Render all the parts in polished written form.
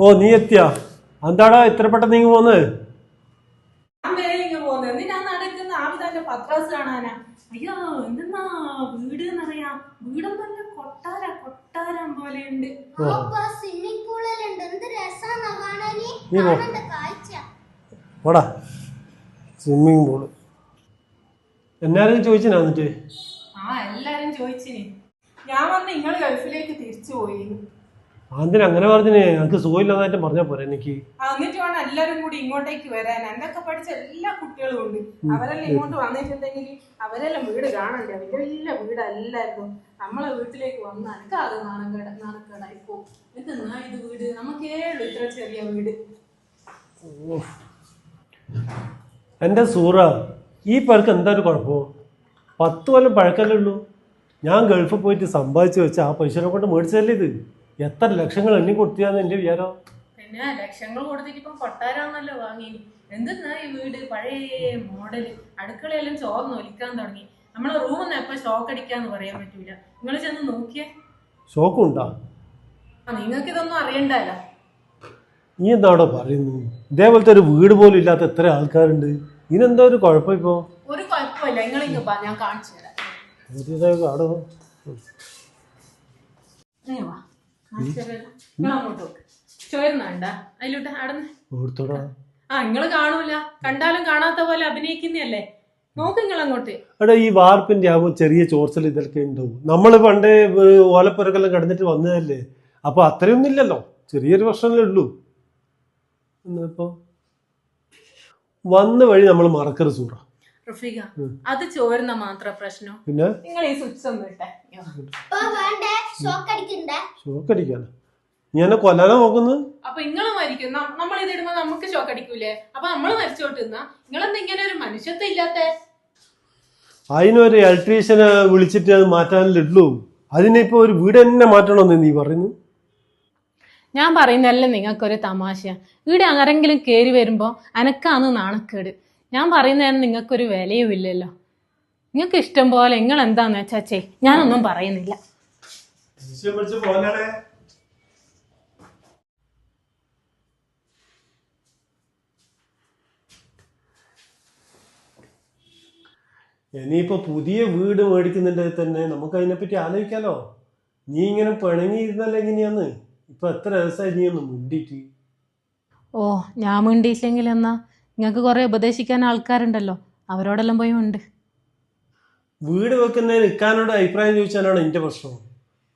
ഓ നീ എത്തിയാ? എന്താടാ ഇത്ര പെട്ടെന്ന് നീങ്ങി പോന്നത്? പത്രാസ് കാണാനാ. അയ്യോ എന്തെന്നാ വീട് എന്നറിയാം. വീടൊന്നല്ല, കൊട്ടാരം പോലെയുണ്ട്. പോടാ സ്വിമ്മിങ് പൂള്. എന്നാരും ചോദിച്ചിനാ എന്നിട്ട്? എല്ലാരും ചോദിച്ചിന്. ഞാൻ വന്ന് നിങ്ങള് ഗൾഫിലേക്ക് തിരിച്ചു പോയി. അതിന് അങ്ങനെ പറഞ്ഞേ? എനിക്ക് സുഖമില്ലാതായിട്ട് പറഞ്ഞാ പോരെ എനിക്ക്. എന്നിട്ട് വേണം എല്ലാരും കൂടി ഇങ്ങോട്ടേക്ക് വരാൻ. എന്നൊക്കെ പഠിച്ച എല്ലാ കുട്ടികളും ഉണ്ട്. അവരെല്ലാം ഇങ്ങോട്ട് വന്നിട്ടുണ്ടെങ്കിൽ അവരെല്ലാം വീട് കാണണ്ടേ? വലിയ വീടല്ലായിരുന്നു. നമ്മളെ വീട്ടിലേക്ക് വന്ന് എനിക്ക് അത് നാണക്കേടായി പോകും. എന്നാ ഇത് വീട് നമുക്കേ ഉള്ളു ഇത്ര ചെറിയ വീട്. എന്റെ സൂറ, ഈ പേർക്ക് എന്താ ഒരു കുഴപ്പമോ? 10 കൊല്ലം പഴക്കല്ലേ ഉള്ളൂ. ഞാൻ ഗൾഫിൽ പോയിട്ട് സമ്പാദിച്ചു വെച്ച ആ പൈസനെ കൊണ്ട് മേടിച്ചല്ലേ ഇത്. എത്ര ലക്ഷങ്ങൾ എണ്ണി കൊടുത്തിയാന്ന് എന്റെ വിചാരം. പിന്നെ ലക്ഷങ്ങൾ കൊടുത്തിട്ട് ഇപ്പം കൊട്ടാരാന്നല്ലോ വാങ്ങി. എന്തെന്നാ ഈ വീട് പഴയ മോഡല്. അടുക്കളയെല്ലാം ചോർന്ന് ഒലിക്കാൻ തുടങ്ങി. നമ്മളെ റൂമിൽ എപ്പോ ഷോക്ക് അടിക്കാന്ന് പറയാൻ പറ്റൂല. നിങ്ങൾ ചെന്ന് നോക്കിയേ. ഷോക്കും ഉണ്ടാ? നിങ്ങൾക്ക് ഇതൊന്നും അറിയണ്ടല്ലോ. നീ എന്താണോ പറയുന്നു? ഇതേപോലത്തെ ഒരു വീട് പോലും ഇല്ലാത്ത എത്ര ആൾക്കാരുണ്ട്. ഇതിനെന്താ ഒരു കുഴപ്പം? ഇപ്പോ ഒരു കുഴപ്പമില്ല. നിങ്ങൾ ഇങ്ങ് വാ, ഞാൻ കാണിച്ചു തരാം. നിങ്ങള് കാണൂല. കണ്ടാലും കാണാത്ത പോലെ അഭിനയിക്കുന്നല്ലേ. നോക്ക് നിങ്ങൾ അങ്ങോട്ട്. എടാ ഈ വാർപ്പിന്റെ ആകുമ്പോൾ ചെറിയ ചോർച്ചൽ ഇതൊക്കെ ഉണ്ടാവും. നമ്മള് പണ്ട് ഓലപ്പുരക്കെല്ലാം കിടന്നിട്ട് വന്നതല്ലേ. അപ്പൊ അത്രയൊന്നും ഇല്ലല്ലോ, ചെറിയൊരു പ്രശ്നമല്ലേ ഉള്ളൂ. ഇപ്പോ വന്ന വഴി നമ്മൾ മറക്കരുത് സൂറ. അത് ചോരുന്ന മാത്രം പ്രശ്നം. പിന്നെ നിങ്ങൾ ഈ സ്വിച്ച് ഒന്ന് ഇട്ടേ. ഷോക്ക് അടിക്കാനോ? നീ എന്നെ കൊല്ലാനാ നോക്കുന്നത്? അപ്പൊ നിങ്ങള് മരിക്കും. നമ്മൾ ഇതിടുമ്പോ നമുക്ക് ഷോക്ക് അടിക്കൂലേ? അപ്പൊ നമ്മള് മരിച്ചോട്ട് നിന്നാ നിങ്ങളെന്താ ഇങ്ങനെ ഒരു മനുഷ്യത്വം ഇല്ലാത്ത? അതിനൊരു ഇലക്ട്രീഷ്യനെ വിളിച്ചിട്ട് അത് മാറ്റാനല്ലേ ഉള്ളൂ. അതിനിപ്പോ ഒരു വീട് തന്നെ മാറ്റണമെന്ന് നീ പറയുന്നു? ഞാൻ പറയുന്നതല്ല നിങ്ങൾക്കൊരു തമാശ. ഇവിടെ ആരെങ്കിലും കയറി വരുമ്പോ അനക്കാന്ന് നാണക്കേട്. ഞാൻ പറയുന്നതിന് നിങ്ങൾക്കൊരു വിലയും ഇല്ലല്ലോ. നിങ്ങൾക്ക് ഇഷ്ടം പോലെ നിങ്ങൾ എന്താന്ന് വെച്ചാച്ചേ, ഞാനൊന്നും പറയുന്നില്ല. ഇനിയിപ്പോ പുതിയ വീട് മേടിക്കുന്നുണ്ടെങ്കിൽ തന്നെ നമുക്ക് അതിനെപ്പറ്റി ആലോചിക്കാലോ. നീ ഇങ്ങനെ പിണങ്ങിയിരുന്നല്ലോ എങ്ങനെയാന്ന്. ഇപ്പൊ എത്ര ദിവസമായി നീ ഒന്ന് മുണ്ടിട്ട്? ഓ, ഞാൻ മിണ്ടിയില്ലെങ്കിൽ എന്നാ നിങ്ങൾക്ക് കുറെ ഉപദേശിക്കാൻ ആൾക്കാരുണ്ടല്ലോ, അവരോടെല്ലാം പോയി ഉണ്ട്. വീട് വെക്കുന്നതിന് ഇക്കാനോട് അഭിപ്രായം ചോദിച്ചാലാണ് എന്റെ പ്രശ്നം.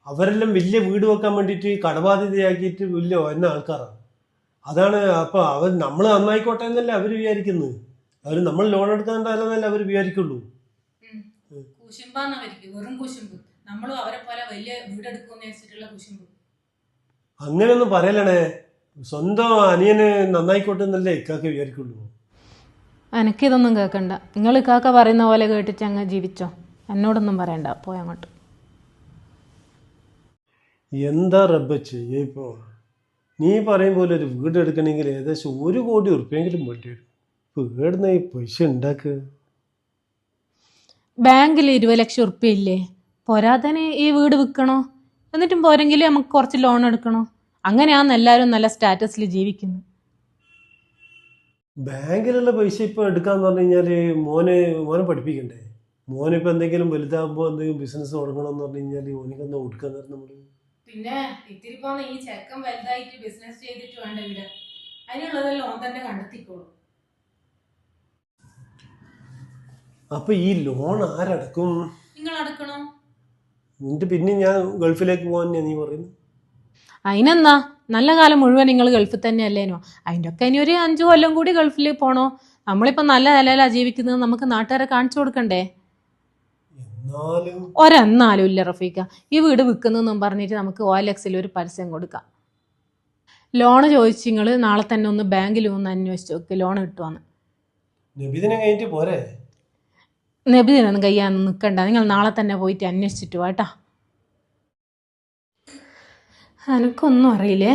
അവരെല്ലാം വലിയ വീട് വെക്കാൻ വേണ്ടിയിട്ട് കടബാധ്യതയാക്കിയിട്ട് വലിയ എന്ന ആൾക്കാരാണ്. അതാണ്. അപ്പൊ അവർ നമ്മൾ നന്നായിക്കോട്ടെ എന്നല്ലേ അവര് വിചാരിക്കുന്നത്. അവര് നമ്മൾ ലോൺ എടുക്കാണ്ടല്ലേ അവര് വിചാരിക്കുള്ളൂ. അങ്ങനെയൊന്നും പറയലണേ. സ്വന്തം അനിയന് നന്നായിക്കോട്ടെ എന്നല്ലേ ഇക്കാക്ക് വിചാരിക്കുള്ളൂ. എനിക്കിതൊന്നും കേൾക്കണ്ട. നിങ്ങൾ ഇക്കാക്ക പറയുന്ന പോലെ കേട്ടിട്ട് അങ്ങ് ജീവിച്ചോ. എന്നോടൊന്നും പറയണ്ട, പോയി അങ്ങോട്ട്. എന്താ റബ്ബ ചെയ്യപ്പോ? നീ പറയും പോലെ ഒരു വീട് എടുക്കണമെങ്കിൽ ഏകദേശം 1 കോടി ഉറുപ്പ്യെങ്കിലും വേണ്ടി വരും. വീടിന് ഈ പൈസ ഉണ്ടാക്കുക. ബാങ്കിൽ 20 ലക്ഷം ഉറുപ്പ്യ ഇല്ലേ? പോരാതന്നെ ഈ വീട് വിൽക്കണോ? എന്നിട്ടും പോരെങ്കിലും നമുക്ക് കുറച്ച് ലോൺ എടുക്കണോ? അങ്ങനെയാന്ന് എല്ലാവരും നല്ല സ്റ്റാറ്റസിൽ ജീവിക്കുന്നു. ബാങ്കിലുള്ള പൈസ ഇപ്പൊ എടുക്കാന്ന് പറഞ്ഞു കഴിഞ്ഞാല് മോനെ പഠിപ്പിക്കണ്ടേ? മോനിപ്പോ എന്തെങ്കിലും വലുതാകുമ്പോ എന്തെങ്കിലും ബിസിനസ് തുടങ്ങണമെന്ന് പറഞ്ഞു കഴിഞ്ഞാല് മോനിക്കെന്താ കൊടുക്കാൻ നമ്മള്? പിന്നെ ഇത്തിരി പോന്ന ഈ ചെക്കൻ വലുതായിട്ട് ബിസിനസ് ചെയ്തിട്ട് വേണ്ട വീട്. അതിനുള്ളതെല്ലാം ഓൻ തന്നെ കണ്ടെത്തിക്കോളും. അപ്പൊ ഈ ലോൺ ആരടക്കും? നിങ്ങൾ അടക്കണം. എന്നിട്ട് പിന്നെ ഞാൻ ഗൾഫിലേക്ക് പോകാൻ നീ പറയുന്നു? അതിനെന്നാ, നല്ല കാലം മുഴുവൻ നിങ്ങൾ ഗൾഫിൽ തന്നെ അല്ലേനോ? അതിൻ്റെ ഒക്കെ ഇനി ഒരു 5 കൊല്ലം കൂടി ഗൾഫിൽ പോണോ? നമ്മളിപ്പോ നല്ല നിലയിലാ ജീവിക്കുന്നത്. നമുക്ക് നാട്ടുകാരെ കാണിച്ചു കൊടുക്കണ്ടേ? ഒരെന്നാലും ഇല്ല റഫീക്ക. ഈ വീട് വിൽക്കുന്നതെന്നും പറഞ്ഞിട്ട് നമുക്ക് OLX ഒരു പരസ്യം കൊടുക്കാം. ലോണ് ചോദിച്ചു നിങ്ങൾ നാളെ തന്നെ ഒന്ന് ബാങ്കിൽ ഒന്ന് അന്വേഷിച്ച് നോക്ക്, ലോൺ കിട്ടുവാന്ന്. നബിദിനൊന്നും കഴിയാനൊന്നും നിൽക്കണ്ട. നിങ്ങൾ നാളെ തന്നെ പോയിട്ട് അന്വേഷിച്ചിട്ട് വാട്ടാ. എനിക്കൊന്നും അറിയില്ലേ.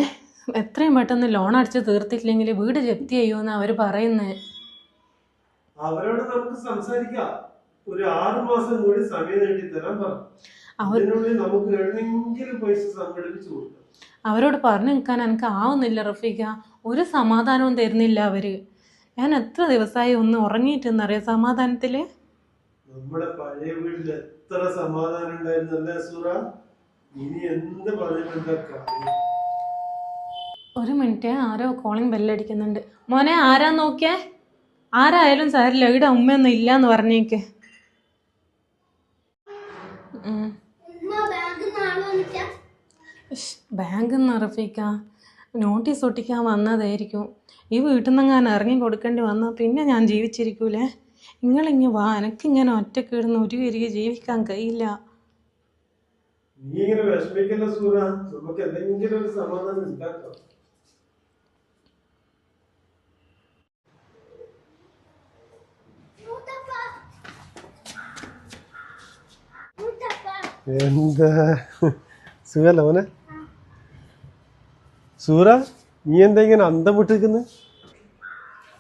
എത്രയും പെട്ടെന്ന് ലോൺ അടിച്ച് തീർത്തിട്ടില്ലെങ്കിൽ വീട് ജപ്തി ചെയ്യുമെന്ന് അവർ പറയുന്നത്. അവരോട് നമുക്ക് സംസാരിക്കാം. ഒരു 6 മാസം കൂടി സമയം നീട്ടി തരാൻ പറ. അതിനുള്ളിൽ നമുക്ക് എവിടെയെങ്കിലും പൈസ സംഘടിപ്പിച്ചു കൊടുക്കാം. അവരോട് പറഞ്ഞു നിൽക്കാൻ എനിക്ക് ആവുന്നില്ല റഫീഖ. ഒരു സമാധാനവും തരുന്നില്ല അവര്. ഞാൻ എത്ര ദിവസമായി ഒന്ന് ഉറങ്ങിയിട്ടെന്നറിയാം സമാധാനത്തില്. നമ്മുടെ പഴയ വീട്ടിൽ എത്ര സമാധാനം ഉണ്ടായിരുന്നല്ലേ സൂറ. ഇനി എന്ത് പറഞ്ഞിട്ടുണ്ടാക്കാം. ഒരു മിനിറ്റ്, ആരോ കോളിംഗ് ബെല്ലടിക്കുന്നുണ്ട്. മോനെ ആരാ നോക്കിയേ? ആരായാലും സാരില്ല, ഇവിടെ ഉമ്മയൊന്നും ഇല്ലാന്ന് പറഞ്ഞേക്ക്. ബാങ്കിൽ നിന്ന് റഫീക്ക നോട്ടീസ് ഒട്ടിക്കാൻ വന്നതായിരിക്കും. ഈ വീട്ടിൽ നിന്ന് ഞാൻ ഇറങ്ങി കൊടുക്കേണ്ടി വന്നാൽ പിന്നെ ഞാൻ ജീവിച്ചിരിക്കൂലേ. നിങ്ങളിങ്ങ് വാ, എനിക്കിങ്ങനെ ഒറ്റക്ക് ഇടുന്ന ഒരു കരികെ ജീവിക്കാൻ കഴിയില്ല. നീ ഇങ്ങനെ വിഷമിക്കല്ല സൂറ, നമുക്ക് എന്തെങ്കിലും ഒരു സമാധാനം ഉണ്ടാക്കാം. എന്താ സുഖല്ല മോനെ? സൂറ, നീ എന്താ ഇങ്ങനെ അന്തം വിട്ടിരിക്കുന്നു?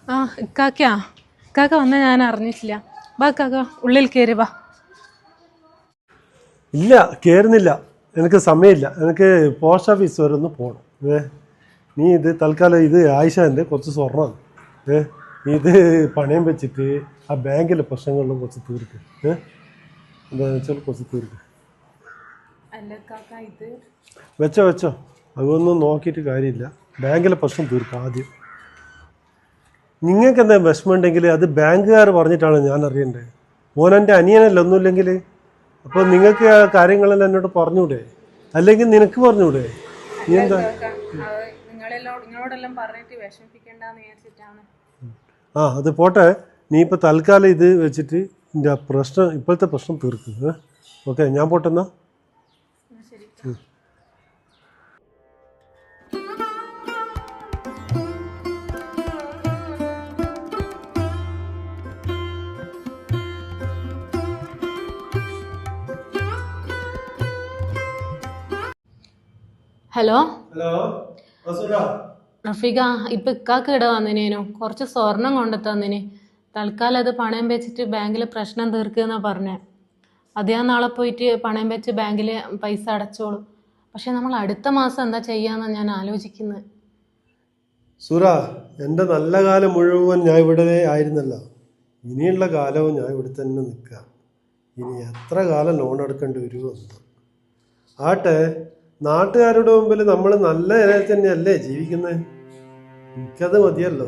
ആ ഇക്കാക്ക വന്ന ഞാൻ അറിഞ്ഞിട്ടില്ല. വാ കാക്ക, ഉള്ളിൽ കയറി വാ. ഇല്ല, കയറുന്നില്ല, എനിക്ക് സമയമില്ല. എനിക്ക് പോസ്റ്റ് ഓഫീസ് വരെ ഒന്ന് പോകണം. നീ ഇത് തൽക്കാലം ഇത് ആയിഷൻ്റെ കുറച്ച് സ്വർണ്ണമാണ്. ഇത് പണയം വെച്ചിട്ട് ആ ബാങ്കിലെ പ്രശ്നങ്ങളിലും കുറച്ച് തീർക്ക്. എന്താണെന്ന് വെച്ചാൽ കുറച്ച് തീർക്ക്. വെച്ചോ, അതൊന്നും നോക്കിയിട്ട് കാര്യമില്ല. ബാങ്കിലെ പ്രശ്നം തീർക്കാം ആദ്യം. നിങ്ങൾക്ക് എന്താ വിഷമം ഉണ്ടെങ്കിൽ അത് ബാങ്കുകാർ പറഞ്ഞിട്ടാണ് ഞാൻ അറിയേണ്ടത്. മോനെൻ്റെ അനിയനല്ല ഒന്നുമില്ലെങ്കിൽ. അപ്പോൾ നിങ്ങൾക്ക് ആ കാര്യങ്ങളെല്ലാം എന്നോട് പറഞ്ഞൂടെ? അല്ലെങ്കിൽ നിനക്ക് പറഞ്ഞൂടെ? നീ എന്താ അത് പോട്ടെ. നീ ഇപ്പോൾ തൽക്കാലം ഇത് വെച്ചിട്ട് എൻ്റെ പ്രശ്നം, ഇപ്പോഴത്തെ പ്രശ്നം തീർക്കുക. ഓക്കെ, ഞാൻ പോട്ടെന്നാ. ഹലോ ഹലോ റഫീഖ, ഇപ്പൊ ഇക്കാക്ക് ഇട വന്നിനേനു കുറച്ച് സ്വർണം കൊണ്ടു തന്നിന്. തൽക്കാലം അത് പണയം വെച്ചിട്ട് ബാങ്കിൽ പ്രശ്നം തീർക്കുക പറഞ്ഞേ. അത് ഞാൻ നാളെ പോയിട്ട് പണയം വെച്ച് ബാങ്കിൽ പൈസ അടച്ചോളൂ. പക്ഷെ നമ്മൾ അടുത്ത മാസം എന്താ ചെയ്യാന്നാണ് ഞാൻ ആലോചിക്കുന്നത്. സൂറ, എൻ്റെ നല്ല കാലം മുഴുവൻ ഞാൻ ഇവിടെ ആയിരുന്നല്ലോ. ഇനിയുള്ള കാലവും ഞാൻ ഇവിടെ തന്നെ നിൽക്കാം. ഇനി എത്ര കാലം ലോൺ എടുക്കേണ്ടി വരുമോ എന്തോ. ആട്ടെ, നാട്ടുകാരുടെ മുമ്പിൽ നമ്മൾ നല്ല നിലയിൽ തന്നെയല്ലേ ജീവിക്കുന്നത്. എനിക്കത് മതിയല്ലോ.